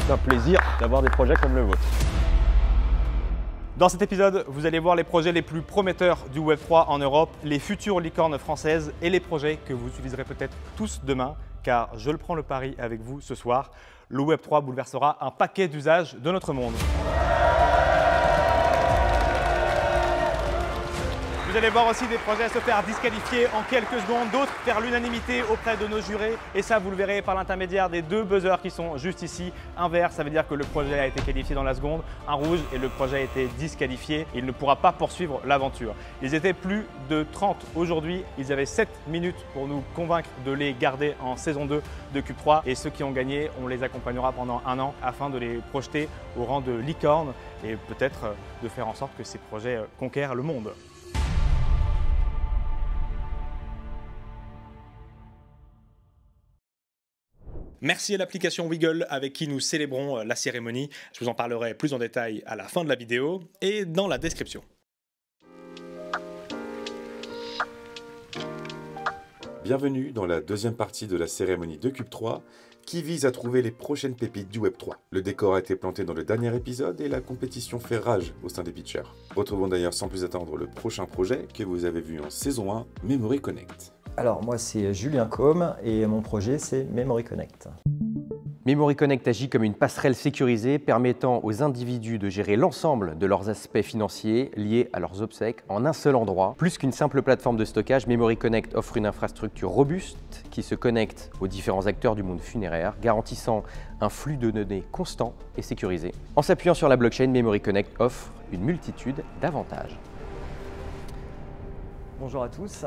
C'est un plaisir d'avoir des projets comme le vôtre. Dans cet épisode, vous allez voir les projets les plus prometteurs du Web3 en Europe, les futures licornes françaises et les projets que vous utiliserez peut-être tous demain, car je le prends le pari avec vous ce soir, le Web3 bouleversera un paquet d'usages de notre monde. Vous allez voir aussi des projets se faire disqualifier en quelques secondes, d'autres faire l'unanimité auprès de nos jurés. Et ça, vous le verrez par l'intermédiaire des deux buzzers qui sont juste ici. Un vert, ça veut dire que le projet a été qualifié dans la seconde. Un rouge, et le projet a été disqualifié. Il ne pourra pas poursuivre l'aventure. Ils étaient plus de 30 aujourd'hui. Ils avaient 7 minutes pour nous convaincre de les garder en saison 2 de Cube 3. Et ceux qui ont gagné, on les accompagnera pendant un an afin de les projeter au rang de licorne et peut-être de faire en sorte que ces projets conquèrent le monde. Merci à l'application Wiggle avec qui nous célébrons la cérémonie. Je vous en parlerai plus en détail à la fin de la vidéo et dans la description. Bienvenue dans la deuxième partie de la cérémonie de Cube 3 qui vise à trouver les prochaines pépites du Web 3. Le décor a été planté dans le dernier épisode et la compétition fait rage au sein des pitchers. Retrouvons d'ailleurs sans plus attendre le prochain projet que vous avez vu en saison 1, Memory Connect. Alors moi c'est Julien Combe et mon projet c'est Memory Connect. Memory Connect agit comme une passerelle sécurisée permettant aux individus de gérer l'ensemble de leurs aspects financiers liés à leurs obsèques en un seul endroit. Plus qu'une simple plateforme de stockage, Memory Connect offre une infrastructure robuste qui se connecte aux différents acteurs du monde funéraire, garantissant un flux de données constant et sécurisé. En s'appuyant sur la blockchain, Memory Connect offre une multitude d'avantages. Bonjour à tous.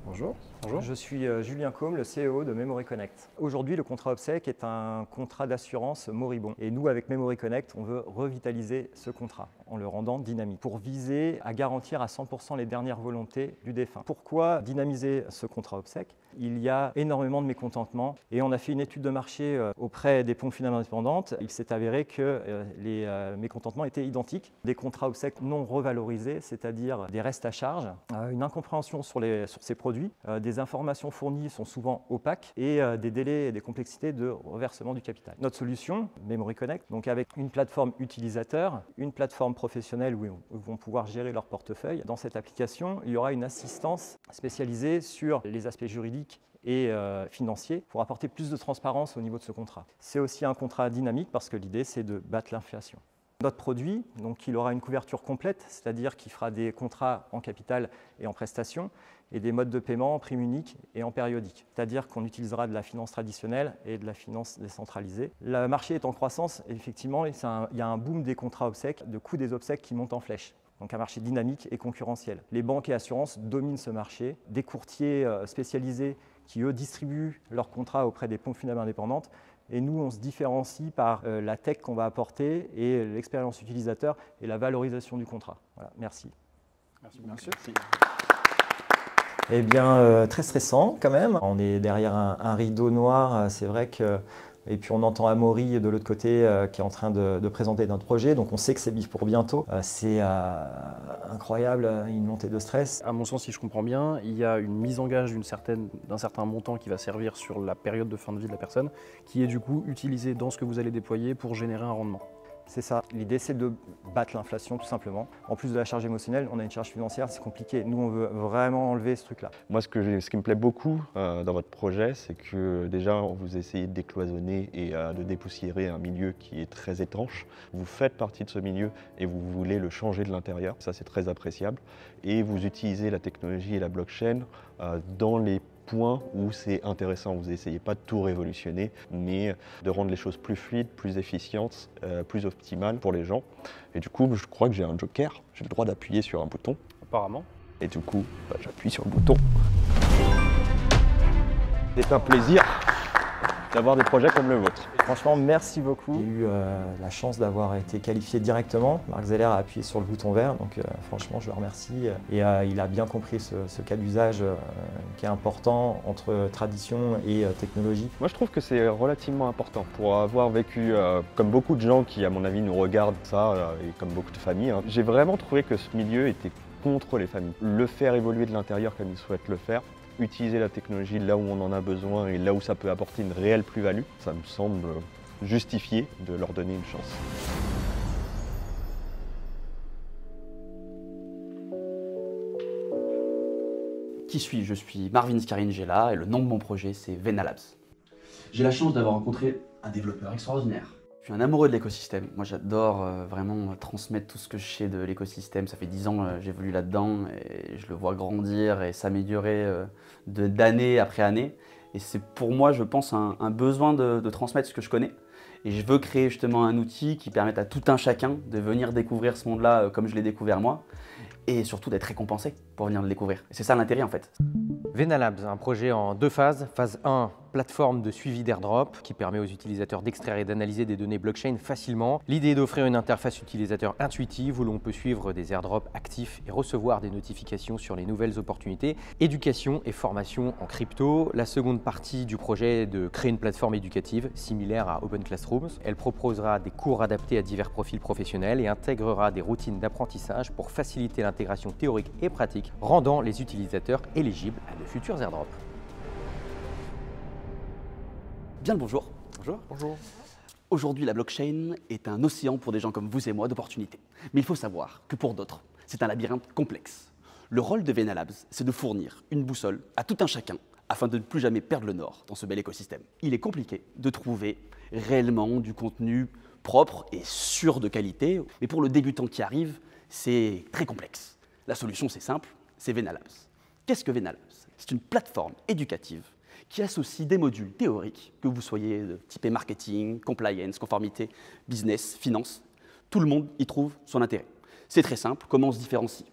Bonjour. Je suis Julien Combe, le CEO de Memory Connect. Aujourd'hui, le contrat obsèque est un contrat d'assurance moribond. Et nous, avec Memory Connect, on veut revitaliser ce contrat en le rendant dynamique pour viser à garantir à 100% les dernières volontés du défunt. Pourquoi dynamiser ce contrat obsèque ? Il y a énormément de mécontentement et on a fait une étude de marché auprès des pompes funèbres indépendantes. Il s'est avéré que les mécontentements étaient identiques. Des contrats obsèques non revalorisés, c'est-à-dire des restes à charge, une incompréhension sur ces produits, des informations fournies sont souvent opaques et des délais et des complexités de reversement du capital. Notre solution, Memory Connect, donc avec une plateforme utilisateur, une plateforme professionnelle où ils vont pouvoir gérer leur portefeuille. Dans cette application, il y aura une assistance spécialisée sur les aspects juridiques et financiers pour apporter plus de transparence au niveau de ce contrat. C'est aussi un contrat dynamique parce que l'idée c'est de battre l'inflation. Notre produit, donc, il aura une couverture complète, c'est-à-dire qu'il fera des contrats en capital et en prestation et des modes de paiement en prime unique et en périodique. C'est-à-dire qu'on utilisera de la finance traditionnelle et de la finance décentralisée. Le marché est en croissance et effectivement, il y a un boom des contrats obsèques, de coût des obsèques qui monte en flèche. Donc un marché dynamique et concurrentiel. Les banques et assurances dominent ce marché. Des courtiers spécialisés qui, eux, distribuent leurs contrats auprès des pompes funèbres indépendantes. Et nous, on se différencie par la tech qu'on va apporter et l'expérience utilisateur et la valorisation du contrat. Voilà, merci. Merci. Eh bien, très stressant quand même. On est derrière un rideau noir, c'est vrai que... Et puis on entend Amaury de l'autre côté qui est en train de présenter notre projet, donc on sait que c'est pour bientôt. C'est incroyable, une montée de stress. À mon sens, si je comprends bien, il y a une mise en gage d'un certain montant qui va servir sur la période de fin de vie de la personne, qui est du coup utilisé dans ce que vous allez déployer pour générer un rendement. C'est ça. L'idée, c'est de battre l'inflation, tout simplement. En plus de la charge émotionnelle, on a une charge financière, c'est compliqué. Nous, on veut vraiment enlever ce truc-là. Moi, ce qui me plaît beaucoup dans votre projet, c'est que déjà, vous essayez de décloisonner et de dépoussiérer un milieu qui est très étanche. Vous faites partie de ce milieu et vous voulez le changer de l'intérieur. Ça, c'est très appréciable. Et vous utilisez la technologie et la blockchain dans les points où c'est intéressant. Vous n'essayez pas de tout révolutionner, mais de rendre les choses plus fluides, plus efficientes, plus optimales pour les gens. Et du coup, je crois que j'ai un joker. J'ai le droit d'appuyer sur un bouton. Apparemment. Et du coup, j'appuie sur le bouton. C'est un plaisir d'avoir des projets comme le vôtre. Franchement, merci beaucoup. J'ai eu la chance d'avoir été qualifié directement. Marc Zeller a appuyé sur le bouton vert, donc franchement, je le remercie. Et il a bien compris ce cas d'usage qui est important entre tradition et technologie. Moi, je trouve que c'est relativement important pour avoir vécu, comme beaucoup de gens qui, à mon avis, nous regardent ça, et comme beaucoup de familles. J'ai vraiment trouvé que ce milieu était contre les familles. Le faire évoluer de l'intérieur comme ils souhaitent le faire, utiliser la technologie là où on en a besoin et là où ça peut apporter une réelle plus-value, ça me semble justifier de leur donner une chance. Qui suis-je? Je suis Marvin Scaringella et le nom de mon projet c'est Venalabs. J'ai la chance d'avoir rencontré un développeur extraordinaire. Je suis un amoureux de l'écosystème. Moi j'adore vraiment transmettre tout ce que je sais de l'écosystème. Ça fait 10 ans que j'évolue là-dedans et je le vois grandir et s'améliorer d'année après année. Et c'est pour moi, je pense, un besoin de transmettre ce que je connais. Et je veux créer justement un outil qui permette à tout un chacun de venir découvrir ce monde-là comme je l'ai découvert moi. Et surtout d'être récompensé pour venir le découvrir. C'est ça l'intérêt en fait. Venalabs, un projet en 2 phases. Phase 1, plateforme de suivi d'airdrop qui permet aux utilisateurs d'extraire et d'analyser des données blockchain facilement. L'idée est d'offrir une interface utilisateur intuitive où l'on peut suivre des airdrops actifs et recevoir des notifications sur les nouvelles opportunités. Éducation et formation en crypto. La seconde partie du projet est de créer une plateforme éducative similaire à Open Classrooms. Elle proposera des cours adaptés à divers profils professionnels et intégrera des routines d'apprentissage pour faciliter l'intégration théorique et pratique, rendant les utilisateurs éligibles à de futurs airdrops. Bien le bonjour. Bonjour. Bonjour. Aujourd'hui, la blockchain est un océan pour des gens comme vous et moi d'opportunités. Mais il faut savoir que pour d'autres, c'est un labyrinthe complexe. Le rôle de Venalabs, c'est de fournir une boussole à tout un chacun afin de ne plus jamais perdre le nord dans ce bel écosystème. Il est compliqué de trouver réellement du contenu propre et sûr de qualité, mais pour le débutant qui arrive, c'est très complexe. La solution, c'est simple, c'est Venalabs. Qu'est-ce que Venalabs? C'est une plateforme éducative qui associe des modules théoriques, que vous soyez typé marketing, compliance, conformité, business, finance. Tout le monde y trouve son intérêt. C'est très simple. Comment on se différencie?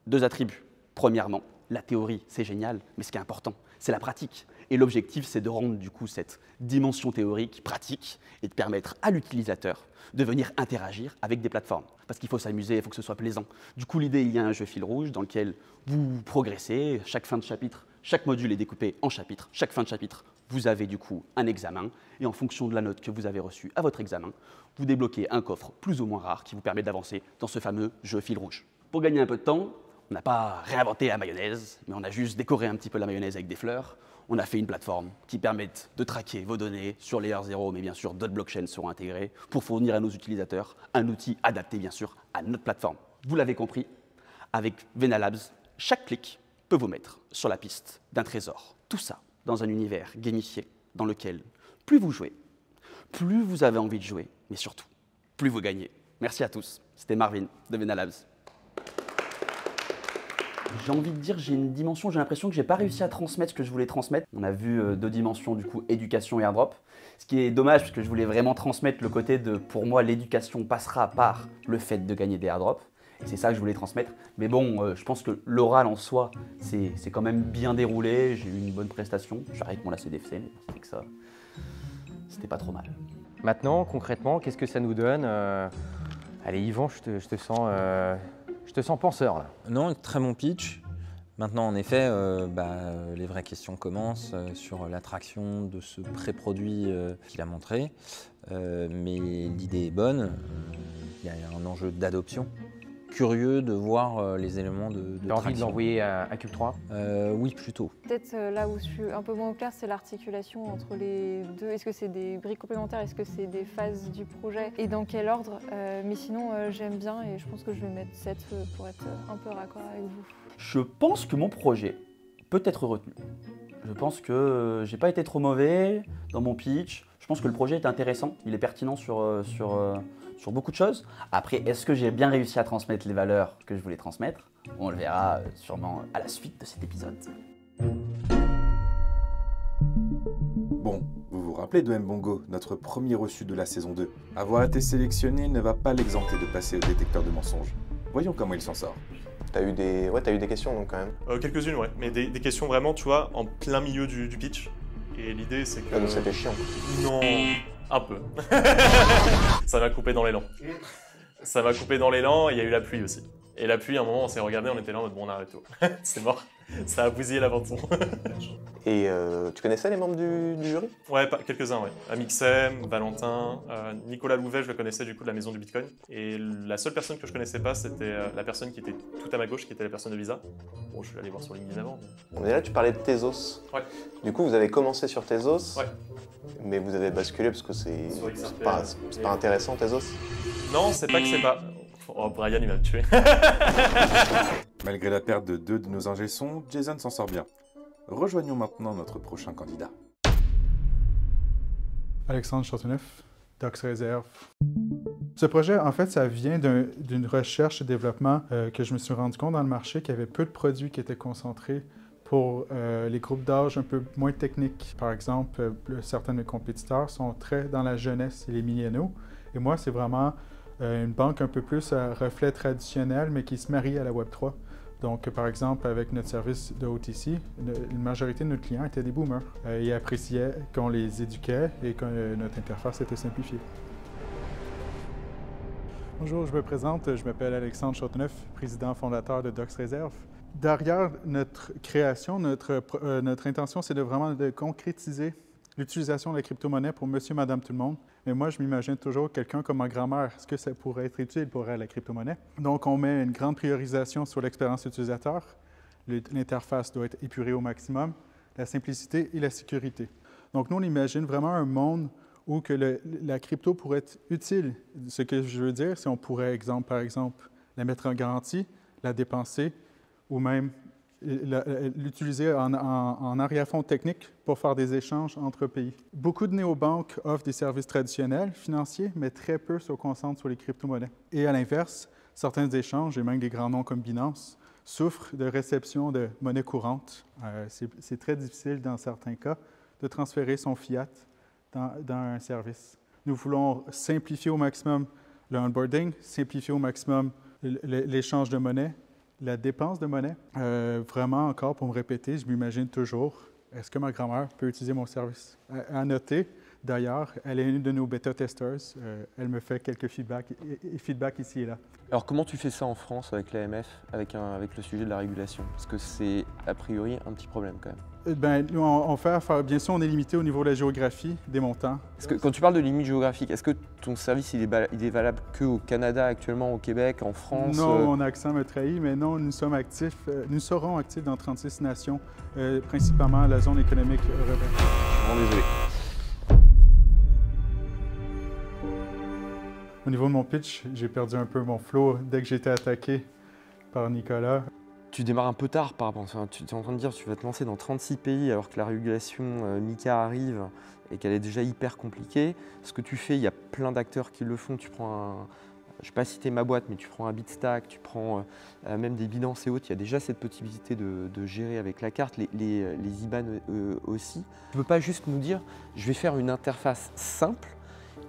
2 attributs. Premièrement, la théorie, c'est génial, mais ce qui est important, c'est la pratique. Et l'objectif, c'est de rendre du coup cette dimension théorique pratique et de permettre à l'utilisateur de venir interagir avec des plateformes. Parce qu'il faut s'amuser, il faut que ce soit plaisant. Du coup, l'idée, il y a un jeu fil rouge dans lequel vous progressez. Chaque fin de chapitre, chaque module est découpé en chapitres. Chaque fin de chapitre, vous avez du coup un examen. Et en fonction de la note que vous avez reçue à votre examen, vous débloquez un coffre plus ou moins rare qui vous permet d'avancer dans ce fameux jeu fil rouge. Pour gagner un peu de temps, on n'a pas réinventé la mayonnaise, mais on a juste décoré un petit peu la mayonnaise avec des fleurs. On a fait une plateforme qui permet de traquer vos données sur Layer 0, mais bien sûr d'autres blockchains seront intégrées pour fournir à nos utilisateurs un outil adapté bien sûr à notre plateforme. Vous l'avez compris, avec Venalabs, chaque clic peut vous mettre sur la piste d'un trésor. Tout ça dans un univers gamifié dans lequel plus vous jouez, plus vous avez envie de jouer, mais surtout, plus vous gagnez. Merci à tous. C'était Marvin de Venalabs. J'ai envie de dire, j'ai une dimension, j'ai l'impression que j'ai pas réussi à transmettre ce que je voulais transmettre. On a vu 2 dimensions, du coup, éducation et airdrop. Ce qui est dommage, parce que je voulais vraiment transmettre le côté de, pour moi, l'éducation passera par le fait de gagner des airdrops. Et c'est ça que je voulais transmettre. Mais bon, je pense que l'oral en soi, c'est quand même bien déroulé. J'ai eu une bonne prestation. Je suis arrivé avec mon LACDFC, mais c'est que ça, c'était pas trop mal. Maintenant, concrètement, qu'est-ce que ça nous donne Allez, Yvan, je te sens penseur là. Non, très bon pitch. Maintenant, en effet, les vraies questions commencent sur l'attraction de ce pré-produit qu'il a montré. Mais l'idée est bonne. Il y a un enjeu d'adoption. Curieux de voir les éléments de Tu as envie de l'envoyer à Cube 3? Oui, plutôt. Peut-être là où je suis un peu moins au clair, c'est l'articulation entre les deux. Est-ce que c'est des briques complémentaires? Est-ce que c'est des phases du projet? Et dans quel ordre? Mais sinon, j'aime bien et je pense que je vais mettre 7 pour être un peu raccord avec vous. Je pense que mon projet peut être retenu. Je pense que j'ai pas été trop mauvais dans mon pitch. Je pense que le projet est intéressant, il est pertinent sur beaucoup de choses. Après, est-ce que j'ai bien réussi à transmettre les valeurs que je voulais transmettre? On le verra sûrement à la suite de cet épisode. Bon, vous vous rappelez de Mbongo, notre premier reçu de la saison 2? Avoir été sélectionné ne va pas l'exempter de passer au détecteur de mensonges. Voyons comment il s'en sort. T'as eu des questions donc quand même. Quelques-unes, ouais, mais des questions vraiment, tu vois, en plein milieu du pitch. Et l'idée, c'est que... Ah, donc c'était chiant. Non, un peu. Ça m'a coupé dans l'élan. Ça m'a coupé dans l'élan, et il y a eu la pluie aussi. Et la pluie, à un moment, on s'est regardé, on était là en mode bon, on arrête tout. C'est mort. Ça a bousillé la bande-son. Et tu connaissais les membres du jury? Ouais, quelques-uns, ouais. Amixem, Valentin, Nicolas Louvet, je le connaissais du coup de la maison du Bitcoin. Et la seule personne que je connaissais pas, c'était la personne qui était tout à ma gauche, qui était la personne de Visa. Bon, je suis allé voir sur LinkedIn avant. Mais... On est là, tu parlais de Tezos. Ouais. Du coup, vous avez commencé sur Tezos. Ouais. Mais vous avez basculé parce que c'est pas intéressant, Tezos? Non, c'est pas que c'est pas... Oh, Brian, il va me tuer. Malgré la perte de 2 de nos ingé sons, Jason s'en sort bien. Rejoignons maintenant notre prochain candidat. Alexandre Châteauneuf, Docs Réserve. Ce projet, en fait, ça vient d'une recherche et développement que je me suis rendu compte dans le marché qu'il y avait peu de produits qui étaient concentrés pour les groupes d'âge un peu moins techniques. Par exemple, certains de mes compétiteurs sont très dans la jeunesse et les milléniaux. Et moi, c'est vraiment une banque un peu plus à reflet traditionnel, mais qui se marie à la Web3. Donc, par exemple, avec notre service de OTC, une majorité de nos clients étaient des boomers. Ils appréciaient qu'on les éduquait et que notre interface était simplifiée. Bonjour, je me présente, je m'appelle Alexandre Châteauneuf, président fondateur de Docs Réserve. Derrière notre création, notre intention, c'est vraiment de concrétiser l'utilisation de la crypto-monnaie pour monsieur, madame, tout le monde. Mais moi, je m'imagine toujours quelqu'un comme ma grand-mère. Est-ce que ça pourrait être utile pour elle, la crypto-monnaie? Donc, on met une grande priorisation sur l'expérience utilisateur. L'interface doit être épurée au maximum, la simplicité et la sécurité. Donc, nous, on imagine vraiment un monde où que la crypto pourrait être utile. Ce que je veux dire, c'est qu'on pourrait, par exemple, la mettre en garantie, la dépenser, ou même l'utiliser en arrière-fond technique pour faire des échanges entre pays. Beaucoup de néobanques offrent des services traditionnels financiers, mais très peu se concentrent sur les crypto-monnaies. Et à l'inverse, certains échanges, et même des grands noms comme Binance, souffrent de réception de monnaie courante. C'est très difficile, dans certains cas, de transférer son fiat dans un service. Nous voulons simplifier au maximum le onboarding, simplifier au maximum l'échange de monnaie, la dépense de monnaie. Vraiment, encore pour me répéter, je m'imagine toujours, est-ce que ma grand-mère peut utiliser mon service? À noter, d'ailleurs, elle est une de nos bêta-testeurs. Elle me fait quelques feedbacks ici et là. Alors comment tu fais ça en France avec l'AMF, avec le sujet de la régulation? Parce que c'est a priori un petit problème quand même. Nous, on fait affaire, bien sûr, on est limité au niveau de la géographie, des montants. Parce que quand tu parles de limite géographique, est-ce que ton service il est valable qu'au Canada actuellement, au Québec, en France? Non, mon accent me trahit, mais non, nous sommes actifs, nous serons actifs dans 36 nations, principalement la zone économique européenne. Je suis vraiment désolé. Au niveau de mon pitch, j'ai perdu un peu mon flow dès que j'ai été attaqué par Nicolas. Tu démarres un peu tard par rapport à ça. Tu es en train de dire que tu vas te lancer dans 36 pays alors que la régulation MiCA arrive et qu'elle est déjà hyper compliquée. Ce que tu fais, il y a plein d'acteurs qui le font. Tu prends je ne vais pas citer ma boîte, mais tu prends un Bitstack, tu prends même des Binance et autres. Il y a déjà cette possibilité de gérer avec la carte, les IBAN aussi. Tu ne peux pas juste nous dire, je vais faire une interface simple.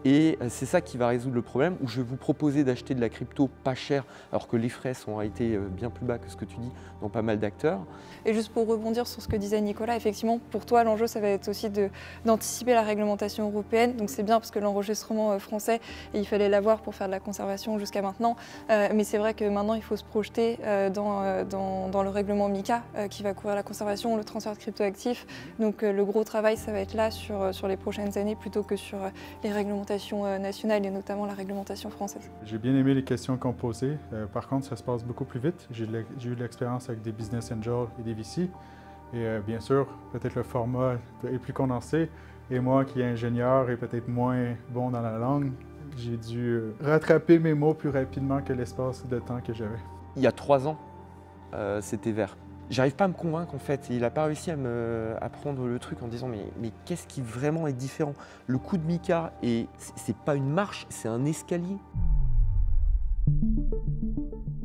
Et c'est ça qui va résoudre le problème, où je vais vous proposer d'acheter de la crypto pas cher, alors que les frais sont été bien plus bas que ce que tu dis dans pas mal d'acteurs. Et juste pour rebondir sur ce que disait Nicolas, effectivement, pour toi, l'enjeu, ça va être aussi d'anticiper la réglementation européenne. Donc c'est bien parce que l'enregistrement français, il fallait l'avoir pour faire de la conservation jusqu'à maintenant. Mais c'est vrai que maintenant, il faut se projeter dans le règlement MiCA qui va couvrir la conservation, le transfert de cryptoactifs. Donc le gros travail, ça va être là sur les prochaines années plutôt que sur les réglementations nationales et notamment la réglementation française. J'ai bien aimé les questions qu'on posait. Par contre, ça se passe beaucoup plus vite. J'ai eu de l'expérience avec des business angels et des VC. Et bien sûr, peut-être le format est plus condensé. Et moi, qui est ingénieur et peut-être moins bon dans la langue, j'ai dû rattraper mes mots plus rapidement que l'espace de temps que j'avais. Il y a 3 ans, c'était vert. J'arrive pas à me convaincre en fait. Il n'a pas réussi à prendre le truc en disant mais qu'est-ce qui vraiment est différent? Le coup de MiCA, c'est pas une marche, c'est un escalier.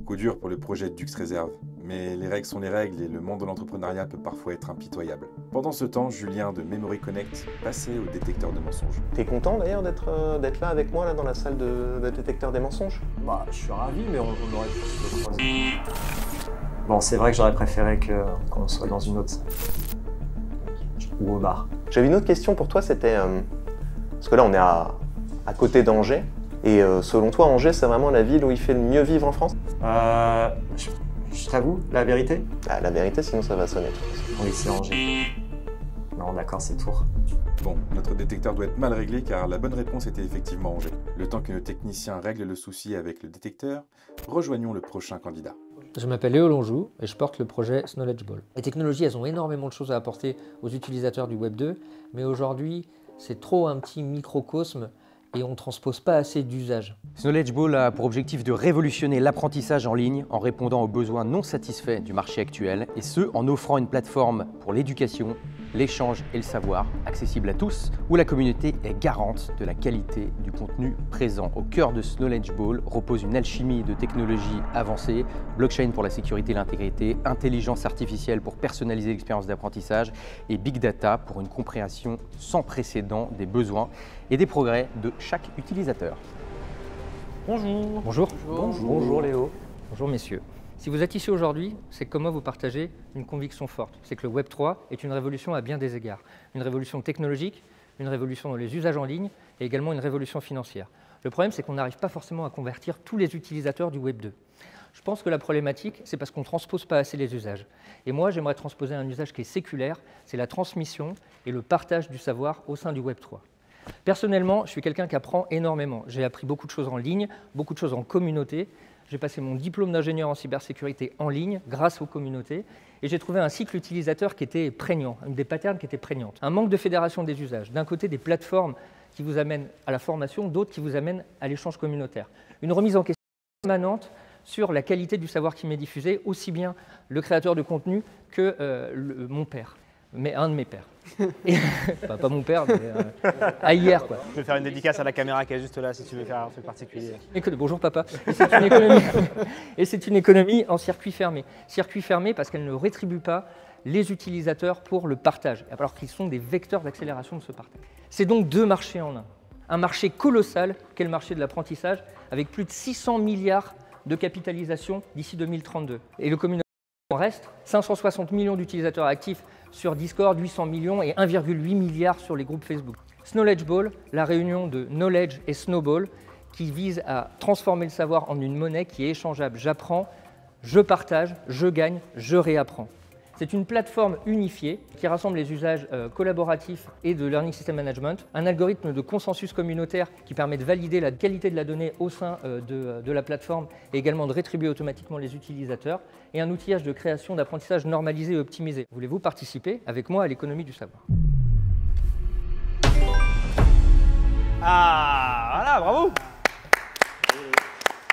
Coup dur pour le projet Dux Réserve, mais les règles sont les règles et le monde de l'entrepreneuriat peut parfois être impitoyable. Pendant ce temps, Julien de Memory Connect passait au détecteur de mensonges. T'es content d'ailleurs d'être là avec moi là, dans la salle de détecteur des mensonges? Bah, je suis ravi, mais on aurait pu se croiser. Bon, c'est vrai que j'aurais préféré qu'on soit dans une autre salle. Ou au bar. J'avais une autre question pour toi, c'était... parce que là, on est à côté d'Angers. Et selon toi, Angers, c'est vraiment la ville où il fait le mieux vivre en France? Je t'avoue, la vérité? Ah, la vérité, sinon ça va sonner. Oui, c'est Angers. Non, d'accord, c'est Tours. Bon, notre détecteur doit être mal réglé car la bonne réponse était effectivement Angers. Le temps que nos techniciens règlent le souci avec le détecteur, rejoignons le prochain candidat. Je m'appelle Léo Lonjou et je porte le projet Knowledge Ball. Les technologies, elles ont énormément de choses à apporter aux utilisateurs du Web 2, mais aujourd'hui, c'est trop un petit microcosme et on ne transpose pas assez d'usages. Knowledge Ball a pour objectif de révolutionner l'apprentissage en ligne en répondant aux besoins non satisfaits du marché actuel, et ce, en offrant une plateforme pour l'éducation, l'échange et le savoir, accessible à tous, où la communauté est garante de la qualité du contenu présent. Au cœur de ce Knowledge Ball repose une alchimie de technologies avancées, blockchain pour la sécurité et l'intégrité, intelligence artificielle pour personnaliser l'expérience d'apprentissage et big data pour une compréhension sans précédent des besoins et des progrès de chaque utilisateur. Bonjour. Bonjour. Bonjour Léo. Bonjour messieurs. Si vous êtes ici aujourd'hui, c'est que comme moi vous partagez une conviction forte. C'est que le Web3 est une révolution à bien des égards. Une révolution technologique, une révolution dans les usages en ligne et également une révolution financière. Le problème, c'est qu'on n'arrive pas forcément à convertir tous les utilisateurs du Web2. Je pense que la problématique, c'est parce qu'on ne transpose pas assez les usages. Et moi, j'aimerais transposer un usage qui est séculaire, c'est la transmission et le partage du savoir au sein du Web3. Personnellement, je suis quelqu'un qui apprend énormément. J'ai appris beaucoup de choses en ligne, beaucoup de choses en communauté. J'ai passé mon diplôme d'ingénieur en cybersécurité en ligne grâce aux communautés et j'ai trouvé un cycle utilisateur qui était prégnant, des patterns qui étaient prégnantes. Un manque de fédération des usages. D'un côté, des plateformes qui vous amènent à la formation, d'autres qui vous amènent à l'échange communautaire. Une remise en question permanente sur la qualité du savoir qui m'est diffusé, aussi bien le créateur de contenu que mon père. Mais un de mes pères. Enfin, pas mon père, mais à hier, quoi. Je vais faire une dédicace à la caméra qui est juste là, si tu veux faire un truc particulier. Bonjour papa. Et c'est une économie en circuit fermé. Circuit fermé parce qu'elle ne rétribue pas les utilisateurs pour le partage, alors qu'ils sont des vecteurs d'accélération de ce partage. C'est donc deux marchés en un. Un marché colossal qu'est le marché de l'apprentissage, avec plus de 600 milliards de capitalisation d'ici 2032. Et le communautaire en reste 560 millions d'utilisateurs actifs sur Discord, 800 millions et 1,8 milliard sur les groupes Facebook. Knowledge Ball, la réunion de Knowledge et Snowball, qui vise à transformer le savoir en une monnaie qui est échangeable. J'apprends, je partage, je gagne, je réapprends. C'est une plateforme unifiée qui rassemble les usages collaboratifs et de Learning System Management, un algorithme de consensus communautaire qui permet de valider la qualité de la donnée au sein de la plateforme et également de rétribuer automatiquement les utilisateurs, et un outillage de création d'apprentissage normalisé et optimisé. Voulez-vous participer avec moi à l'économie du savoir? Ah, voilà, bravo!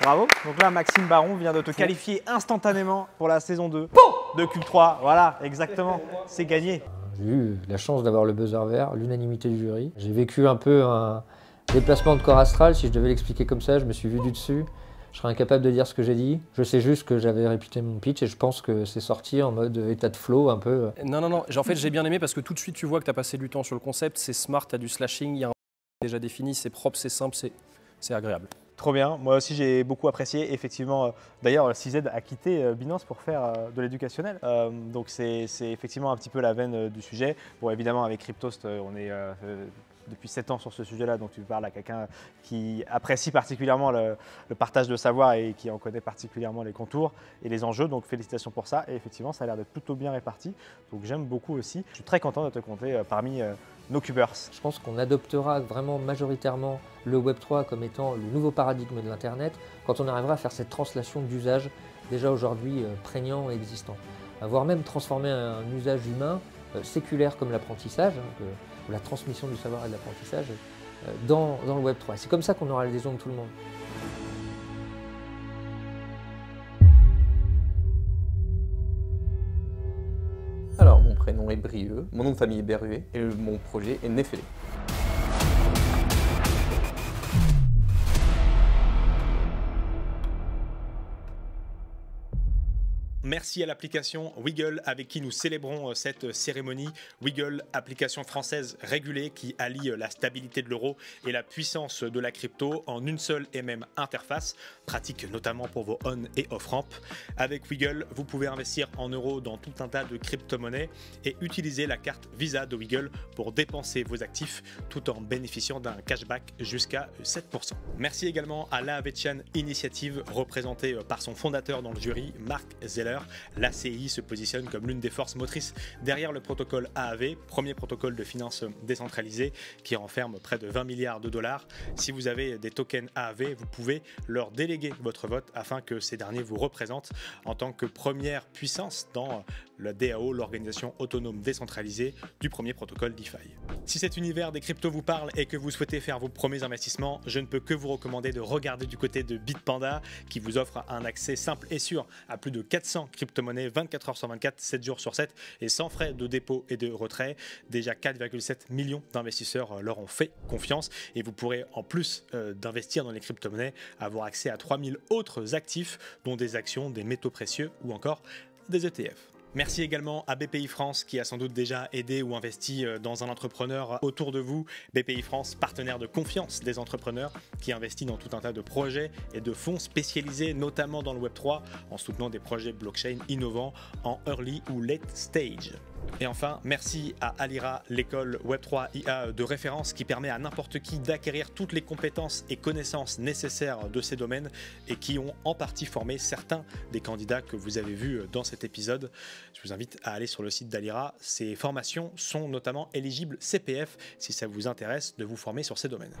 Bravo. Donc là, Maxime Baron vient de te qualifier instantanément pour la saison 2 de Cube 3. Voilà, exactement. C'est gagné. J'ai eu la chance d'avoir le buzzer vert, l'unanimité du jury. J'ai vécu un peu un déplacement de corps astral. Si je devais l'expliquer comme ça, je me suis vu du dessus. Je serais incapable de dire ce que j'ai dit. Je sais juste que j'avais répété mon pitch et je pense que c'est sorti en mode état de flow un peu. Non. En fait, j'ai bien aimé parce que tout de suite, tu vois que tu as passé du temps sur le concept. C'est smart, tu as du slashing, il y a un déjà défini, c'est propre, c'est simple, c'est agréable. Trop bien. Moi aussi, j'ai beaucoup apprécié. Effectivement, d'ailleurs, CZ a quitté Binance pour faire de l'éducationnel. Donc, c'est effectivement un petit peu la veine du sujet. Bon, évidemment, avec Cryptost, on est depuis 7 ans sur ce sujet-là. Donc, tu parles à quelqu'un qui apprécie particulièrement le partage de savoir et qui en connaît particulièrement les contours et les enjeux. Donc, félicitations pour ça. Et effectivement, ça a l'air d'être plutôt bien réparti. Donc, j'aime beaucoup aussi. Je suis très content de te compter parmi nos cubers. Je pense qu'on adoptera vraiment majoritairement le Web3 comme étant le nouveau paradigme de l'Internet quand on arrivera à faire cette translation d'usage déjà aujourd'hui prégnant et existant. Voire même transformer un usage humain séculaire comme l'apprentissage, ou la transmission du savoir et de l'apprentissage dans le Web3. C'est comme ça qu'on aura l'adhésion de tout le monde. Alors, mon prénom est Brieux, mon nom de famille est Berruet et mon projet est Nefele. Merci à l'application Wiggle avec qui nous célébrons cette cérémonie. Wiggle, application française régulée qui allie la stabilité de l'euro et la puissance de la crypto en une seule et même interface, pratique notamment pour vos on et off ramp. Avec Wiggle, vous pouvez investir en euros dans tout un tas de crypto-monnaies et utiliser la carte Visa de Wiggle pour dépenser vos actifs tout en bénéficiant d'un cashback jusqu'à 7%. Merci également à l'Aavetian Initiative représentée par son fondateur dans le jury, Marc Zeller. L'ACI se positionne comme l'une des forces motrices derrière le protocole AAV, premier protocole de finance décentralisé qui renferme près de 20 milliards de dollars. Si vous avez des tokens AAV, vous pouvez leur déléguer votre vote afin que ces derniers vous représentent en tant que première puissance dans la DAO, l'organisation autonome décentralisée du premier protocole DeFi. Si cet univers des cryptos vous parle et que vous souhaitez faire vos premiers investissements, je ne peux que vous recommander de regarder du côté de Bitpanda qui vous offre un accès simple et sûr à plus de 400 crypto-monnaies 24 heures sur 24, 7 jours sur 7 et sans frais de dépôt et de retrait. Déjà 4,7 millions d'investisseurs leur ont fait confiance et vous pourrez en plus d'investir dans les crypto-monnaies avoir accès à 3000 autres actifs dont des actions, des métaux précieux ou encore des ETF. Merci également à BPI France qui a sans doute déjà aidé ou investi dans un entrepreneur autour de vous. BPI France, partenaire de confiance des entrepreneurs qui investit dans tout un tas de projets et de fonds spécialisés notamment dans le Web3 en soutenant des projets blockchain innovants en early ou late stage. Et enfin, merci à Alira, l'école Web3 IA de référence qui permet à n'importe qui d'acquérir toutes les compétences et connaissances nécessaires de ces domaines et qui ont en partie formé certains des candidats que vous avez vus dans cet épisode. Je vous invite à aller sur le site d'Alira. Ces formations sont notamment éligibles CPF si ça vous intéresse de vous former sur ces domaines.